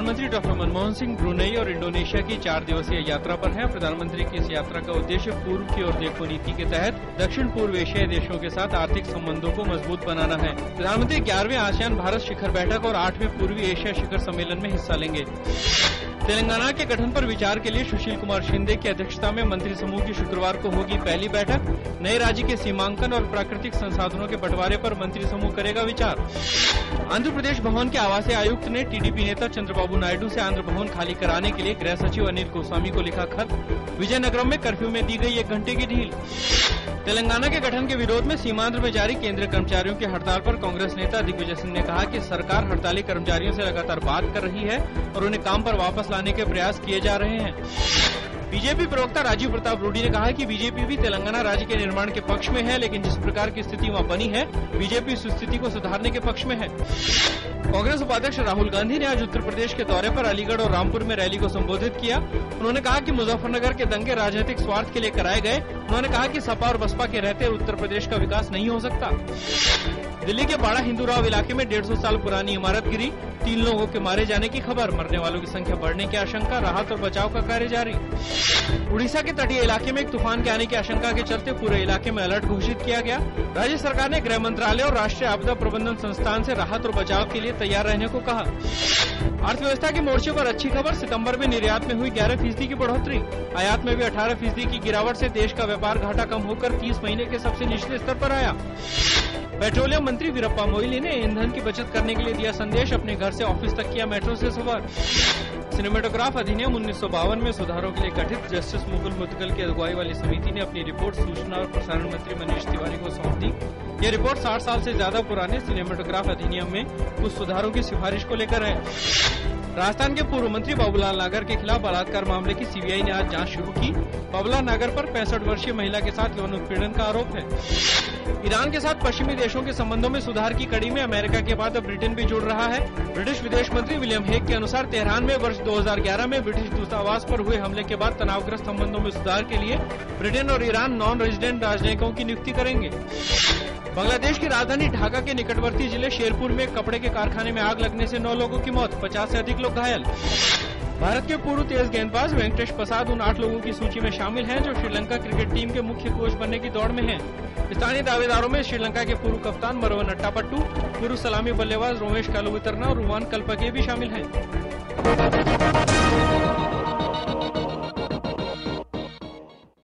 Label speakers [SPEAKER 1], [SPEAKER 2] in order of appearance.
[SPEAKER 1] प्रधानमंत्री doctor Manmohan Singh Brunei और Indonesia की 4 दिवसीय यात्रा पर हैं। प्रधानमंत्री की इस यात्रा का उद्देश्य पूर्व की ओर देखो नीति के तहत दक्षिण पूर्व एशियाई देशों के साथ आर्थिक संबंधों को मजबूत बनाना है। प्रधानमंत्री 11वें आसियान भारत शिखर बैठक और 8वें पूर्वी एशिया शिखर सम्मेलन में हिस्सा लेंगे। तेलंगाना के गठन पर विचार के लिए सुशील कुमार शिंदे की अध्यक्षता में मंत्री समूह की शुक्रवार को होगी पहली बैठक। नए राज्य के सीमांकन और प्राकृतिक संसाधनों के बंटवारे पर मंत्री समूह करेगा विचार। आंध्र प्रदेश भवन के आवासीय आयुक्त ने टीडीपी नेता चंद्रबाबू नायडू से आंध्र भवन खाली कराने के लिए गृह सचिव अनिल गोस्वामी को लिखा खत। विजयनगरम में कर्फ्यू में दी गई 1 घंटे की ढील। तेलंगाना के गठन के विरोध में सीमांध्र में जारी केंद्रीय कर्मचारियों की हड़ताल पर कांग्रेस नेता दिग्विजय सिंह ने कहा कि सरकार हड़ताली कर्मचारियों से लगातार बात कर रही है और उन्हें काम पर वापस लाने के प्रयास किए जा रहे हैं। बीजेपी प्रवक्ता राजीव प्रताप रूडी ने कहा कि बीजेपी भी तेलंगाना राज्य के निर्माण के पक्ष में है, लेकिन जिस प्रकार की स्थिति वहां बनी है, बीजेपी इस स्थिति को सुधारने के पक्ष में है। कांग्रेस उपाध्यक्ष राहुल गांधी ने आज उत्तर प्रदेश के दौरे पर अलीगढ़ और रामपुर में रैली को संबोधित किया। उन्होंने कहा कि मुजफ्फरनगर के दंगे राजनीतिक स्वार्थ के लिए कराए गए। उन्होंने कहा कि सपा और बसपा के रहते उत्तर प्रदेश का विकास नहीं हो सकता। दिल्ली के बाड़ा हिंदूराव इलाके में 150 साल पुरानी इमारत गिरी, 3 लोगों के मारे जाने की खबर, मरने वालों की संख्या बढ़ने की आशंका, राहत और बचाव का कार्य जारी। उड़ीसा के तटीय इलाके में एक तूफान के आने की आशंका के चलते पूरे इलाके में अलर्ट घोषित किया गया। राज्य सरकार ने गृह मंत्रालय और राष्ट्रीय आपदा प्रबंधन संस्थान से राहत और बचाव के लिए तैयार रहने को कहा। अर्थव्यवस्था के मोर्चे पर अच्छी खबर, सितंबर में निर्यात में हुई 11% की बढ़ोतरी, आयात में भी 18% की गिरावट से देश का व्यापार घाटा कम होकर 30 महीने के सबसे निचले स्तर पर आया। पेट्रोलियम मंत्री वीरप्पा मोइली ने ईंधन की बचत करने के लिए दिया संदेश, अपने घर से ऑफिस तक किया मेट्रो से सफर। सिनेमेटोग्राफ अधिनियम 1952 में सुधारों के लिए गठित जस्टिस मुकुल मुदगल की अगुवाई वाली समिति ने अपनी रिपोर्ट सूचना और प्रसारण मंत्री मनीष तिवारी को सौंप दी। यह रिपोर्ट 60 साल से ज्यादा पुराने सिनेमेटोग्राफ अधिनियम में कुछ सुधारों की सिफारिश को लेकर है। राजस्थान के पूर्व मंत्री बाबूलाल नागर के खिलाफ बलात्कार मामले की सीबीआई ने आज जांच शुरू की। बाबूलाल नागर पर 65 वर्षीय महिला के साथ यौन उत्पीड़न का आरोप है। ईरान के साथ पश्चिमी देशों के संबंधों में सुधार की कड़ी में अमेरिका के बाद अब ब्रिटेन भी जुड़ रहा है। ब्रिटिश विदेश मंत्री विलियम हेग के अनुसार तेहरान में वर्ष 2011 में ब्रिटिश दूतावास पर हुए हमले के बाद तनावग्रस्त संबंधों में सुधार के लिए ब्रिटेन और ईरान नॉन रेजिडेंट राजनयिकों की नियुक्ति करेंगे। बांग्लादेश की राजधानी ढाका के निकटवर्ती जिले शेरपुर में कपड़े के कारखाने में आग लगने से 9 लोगों की मौत, 50 से अधिक लोग घायल। भारत के पूर्व तेज गेंदबाज वेंकटेश प्रसाद उन 8 लोगों की सूची में शामिल हैं जो श्रीलंका क्रिकेट टीम के मुख्य कोच बनने की दौड़ में हैं। स्थानीय दावेदारों में श्रीलंका के पूर्व कप्तान मरवन अट्टापट्टू, पूर्व सलामी बल्लेबाज रोमेश कालुवितरना और रुवान कल्पके भी शामिल हैं।